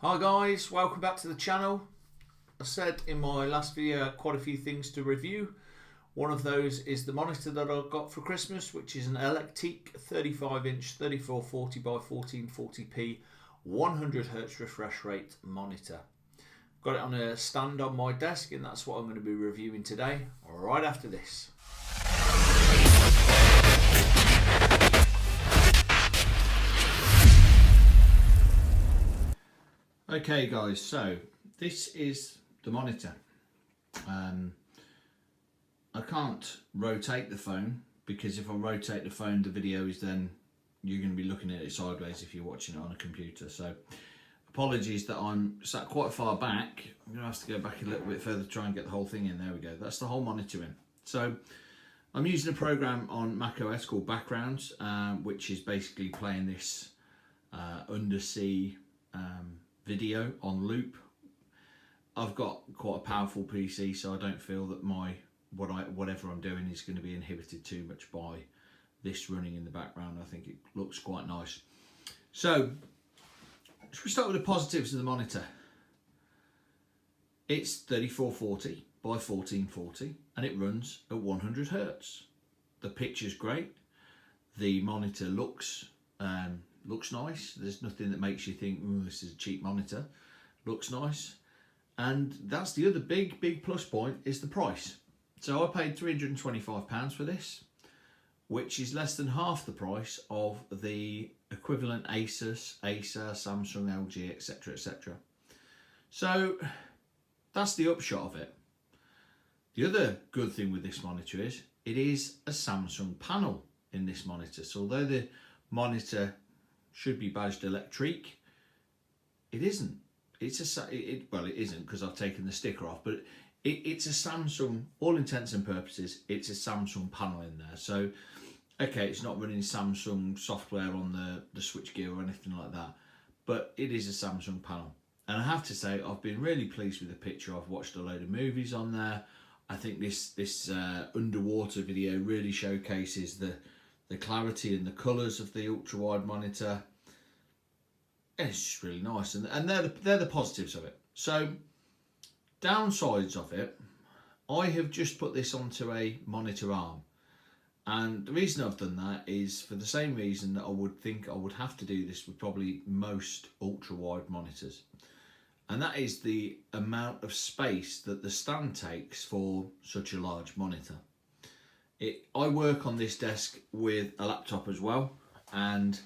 Hi guys, welcome back to the channel. I said in my last video quite a few things to review. One of those is the monitor that I got for Christmas, which is an Electriq 35-inch 3440 by 1440p 100Hz refresh rate monitor. Got it on a stand on my desk, and that's what I'm going to be reviewing today, right after this. Okay guys, so this is the monitor. I can't rotate the phone because if I rotate the phone, the video is then, you're going to be looking at it sideways if you're watching it on a computer. So apologies that I'm sat quite far back. I'm going to have to go back a little bit further to try and get the whole thing in. There we go. That's the whole monitor in. So I'm using a program on macOS called Backgrounds, which is basically playing this undersea video on loop. I've got quite a powerful PC, so I don't feel that whatever I'm doing is going to be inhibited too much by this running in the background. I think it looks quite nice. So should we start with the positives of the monitor? It's 3440 by 1440 and it runs at 100 Hz. The picture's great. The monitor looks nice. There's nothing that makes you think, oh, this is a cheap monitor. Looks nice. And that's the other big plus point, is the price. So I paid £325 for this, which is less than half the price of the equivalent Acer, Samsung, LG, etc, etc. So that's the upshot of it. The other good thing with this monitor is it is a Samsung panel in this monitor. So although the monitor should be badged Electriq, it isn't. It isn't because I've taken the sticker off, but it's a Samsung, all intents and purposes, it's a Samsung panel in there. So, okay, it's not running Samsung software on the switchgear or anything like that, but it is a Samsung panel. And I have to say, I've been really pleased with the picture. I've watched a load of movies on there. I think this underwater video really showcases the clarity and the colours of the ultra-wide monitor. And it's just really nice, and they're the positives of it. So downsides of it, I have just put this onto a monitor arm, and the reason I've done that is for the same reason that I would think I would have to do this with probably most ultra-wide monitors, and that is the amount of space that the stand takes for such a large monitor. I work on this desk with a laptop as well, and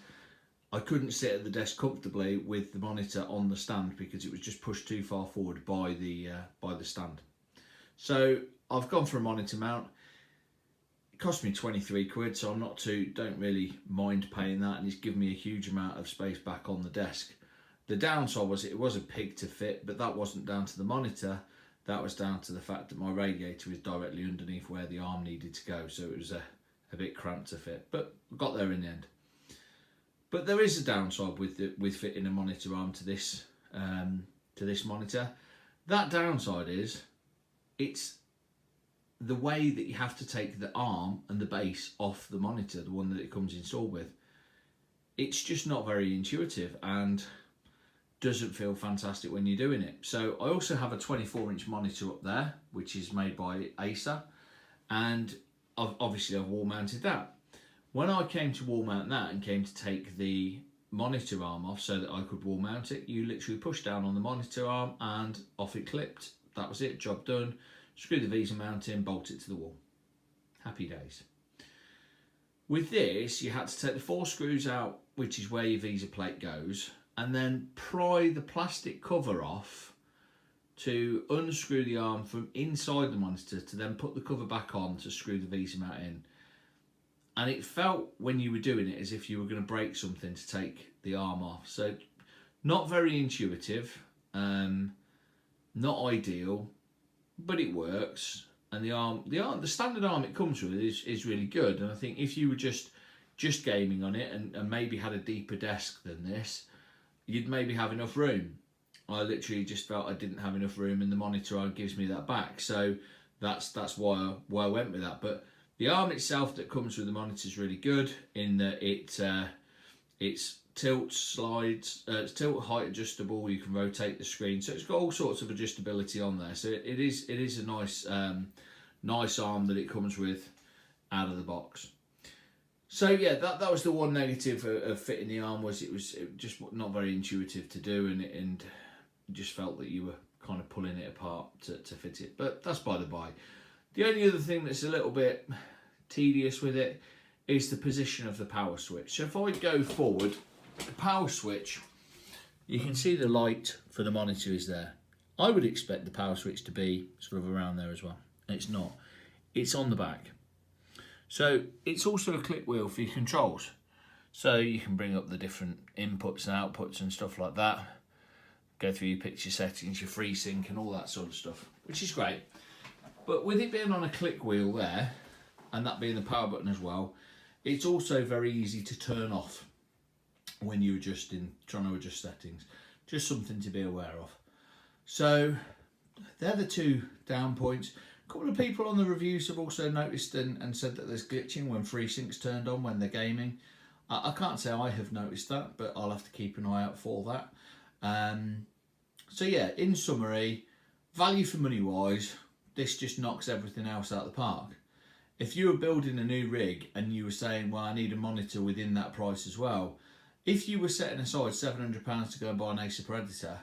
I couldn't sit at the desk comfortably with the monitor on the stand because it was just pushed too far forward by the stand. So I've gone for a monitor mount. It cost me 23 quid, so don't really mind paying that, and it's given me a huge amount of space back on the desk. The downside was it was a pig to fit, but that wasn't down to the monitor. That was down to the fact that my radiator is directly underneath where the arm needed to go, so it was a bit cramped to fit, but I got there in the end. But there is a downside with fitting a monitor arm to this monitor. That downside is it's the way that you have to take the arm and the base off the monitor, the one that it comes installed with. It's just not very intuitive and doesn't feel fantastic when you're doing it. So I also have a 24-inch monitor up there, which is made by Acer, and I've wall mounted that. When I came to wall mount that and came to take the monitor arm off so that I could wall mount it, you literally push down on the monitor arm and off it clipped. That was it, job done. Screw the VESA mount in, bolt it to the wall. Happy days. With this, you had to take the 4 screws out, which is where your VESA plate goes, and then pry the plastic cover off to unscrew the arm from inside the monitor to then put the cover back on to screw the VESA mount in. And it felt when you were doing it as if you were going to break something to take the arm off. So not very intuitive, not ideal, but it works. And the standard arm it comes with is really good. And I think if you were just gaming on it and maybe had a deeper desk than this, you'd maybe have enough room. I literally just felt I didn't have enough room, and the monitor arm gives me that back. So that's why I went with that. But the arm itself that comes with the monitor is really good in that it's tilt slides, it's tilt height adjustable. You can rotate the screen, so it's got all sorts of adjustability on there. So it is a nice nice arm that it comes with out of the box. So yeah, that was the one negative of fitting the arm, was it was just not very intuitive to do, and just felt that you were kind of pulling it apart to fit it. But that's by the by. The only other thing that's a little bit tedious with it is the position of the power switch. So if I go forward, the power switch, you can see the light for the monitor is there. I would expect the power switch to be sort of around there as well. It's not. It's on the back. So it's also a click wheel for your controls. So you can bring up the different inputs and outputs and stuff like that. Go through your picture settings, your FreeSync and all that sort of stuff, which is great. But with it being on a click wheel there, and that being the power button as well, it's also very easy to turn off when you're trying to adjust settings. Just something to be aware of. So they're the two down points. A couple of people on the reviews have also noticed and said that there's glitching when FreeSync's turned on when they're gaming. I can't say I have noticed that, but I'll have to keep an eye out for that. So yeah, in summary, value for money wise, this just knocks everything else out of the park. If you were building a new rig and you were saying, well, I need a monitor within that price as well, if you were setting aside £700 to go and buy an Acer Predator,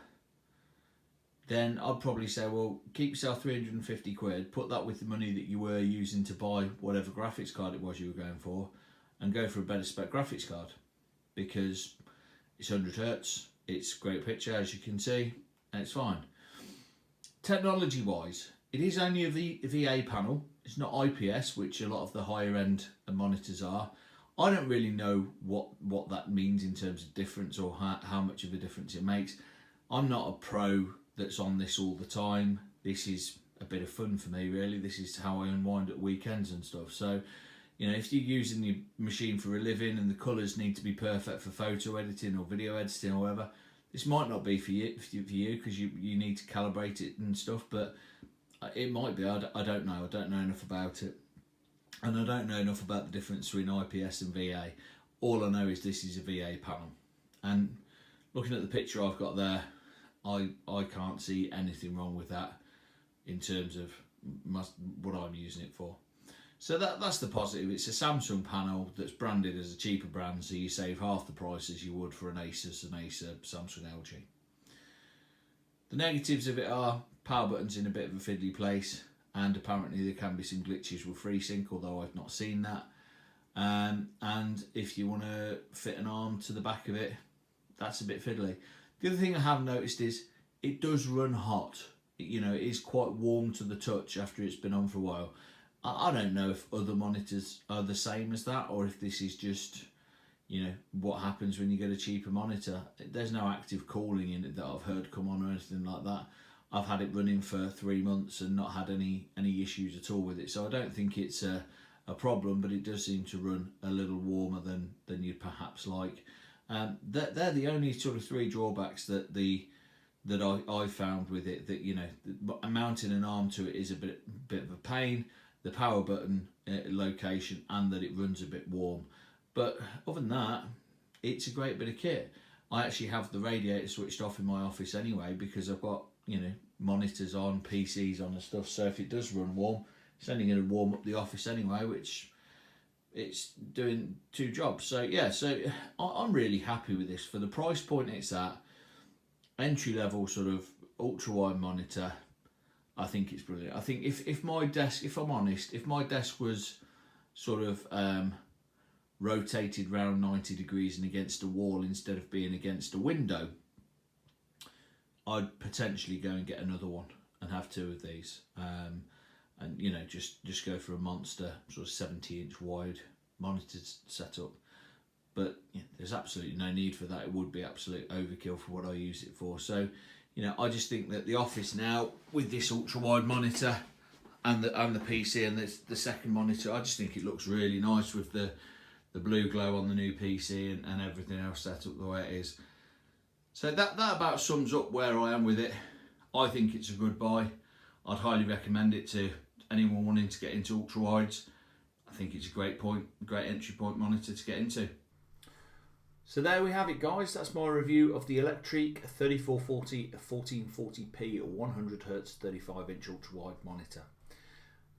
then I'd probably say, well, keep yourself 350 quid, put that with the money that you were using to buy whatever graphics card it was you were going for, and go for a better spec graphics card, because it's 100 Hz, it's great picture as you can see, and it's fine. Technology wise, it is only a VA panel, it's not IPS, which a lot of the higher end monitors are. I don't really know what that means in terms of difference, or how much of a difference it makes. I'm not a pro that's on this all the time. This is a bit of fun for me, really. This is how I unwind at weekends and stuff. So, you know, if you're using your machine for a living and the colours need to be perfect for photo editing or video editing or whatever, this might not be for you because you need to calibrate it and stuff, but it might be. I don't know. I don't know enough about it. And I don't know enough about the difference between IPS and VA. All I know is this is a VA panel. And looking at the picture I've got there, I can't see anything wrong with that in terms of what I'm using it for. So that's the positive. It's a Samsung panel that's branded as a cheaper brand, so you save half the price as you would for an Asus, Samsung, LG. The negatives of it are power buttons in a bit of a fiddly place, and apparently there can be some glitches with FreeSync, although I've not seen that. And if you want to fit an arm to the back of it, that's a bit fiddly. The other thing I have noticed is it does run hot. You know, it is quite warm to the touch after it's been on for a while. I don't know if other monitors are the same as that, or if this is just, you know, what happens when you get a cheaper monitor. There's no active cooling in it that I've heard come on or anything like that. I've had it running for 3 months and not had any issues at all with it. So I don't think it's a problem, but it does seem to run a little warmer than you'd perhaps like. They're the only sort of 3 drawbacks that I found with it. That, you know, mounting an arm to it is a bit of a pain. The power button location, and that it runs a bit warm. But other than that, it's a great bit of kit. I actually have the radiator switched off in my office anyway, because I've got, you know, monitors on, PCs on and stuff. So if it does run warm, it's only going to warm up the office anyway, which it's doing 2 jobs. So yeah, so I'm really happy with this for the price point it's at. Entry level sort of ultra wide monitor. I think it's brilliant. I think if my desk, if I'm honest, if my desk was sort of rotated round 90 degrees and against a wall instead of being against a window, I'd potentially go and get another one and have 2 of these. And you know, just go for a monster sort of 70-inch wide monitor setup. But yeah, there's absolutely no need for that. It would be absolute overkill for what I use it for. So, you know, I just think that the office now with this ultra wide monitor and the PC and the second monitor, I just think it looks really nice with the blue glow on the new PC and everything else set up the way it is. So that about sums up where I am with it. I think it's a good buy. I'd highly recommend it to anyone wanting to get into ultra wides. I think it's a great entry point monitor to get into. So there we have it, guys. That's my review of the Electriq 3440 1440p 100Hz 35-inch ultra-wide monitor.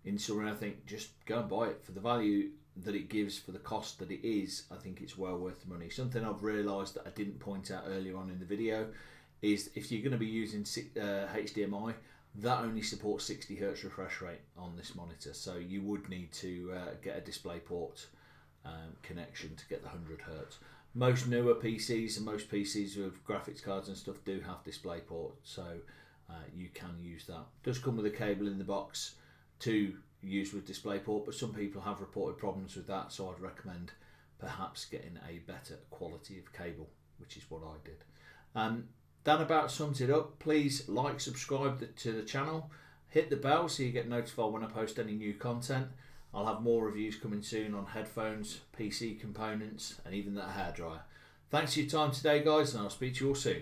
In summary, I think just go and buy it for the value that it gives, for the cost that it is. I think it's well worth the money. Something I've realised that I didn't point out earlier on in the video is if you're going to be using HDMI, that only supports 60 Hz refresh rate on this monitor, so you would need to get a DisplayPort connection to get the 100 Hz. Most newer PCs and most PCs with graphics cards and stuff do have DisplayPort, so you can use that. It does come with a cable in the box to use with DisplayPort, but some people have reported problems with that, so I'd recommend perhaps getting a better quality of cable, which is what I did. That about sums it up. Please like, subscribe to the channel, hit the bell so you get notified when I post any new content. I'll have more reviews coming soon on headphones, PC components, and even that hairdryer. Thanks for your time today, guys, and I'll speak to you all soon.